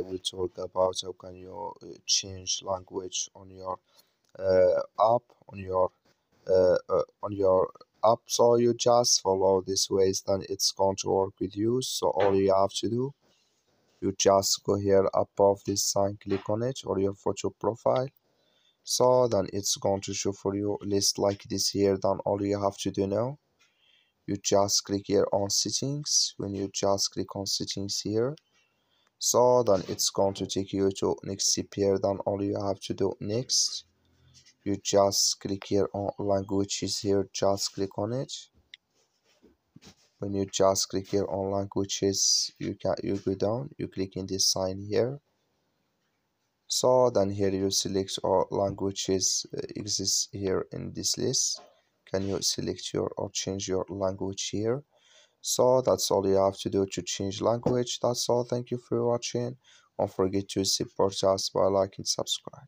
will talk about how can you change language on your app on your app. So you just follow these ways, then it's going to work with you. So all you have to do, you just go here above this sign, click on it or your photo profile. So then it's going to show for you list like this here. Then all you have to do now, you just click here on settings. When you just click on settings here, so then it's going to take you to next step here. Then all you have to do next, you just click here on languages here, just click on it. When you just click here on languages, you go down, you click in this sign here. So then here you select all languages exist here in this list. Can you select your or change your language here? So that's all you have to do to change language. That's all. Thank you for watching. Don't forget to support us by liking, subscribe.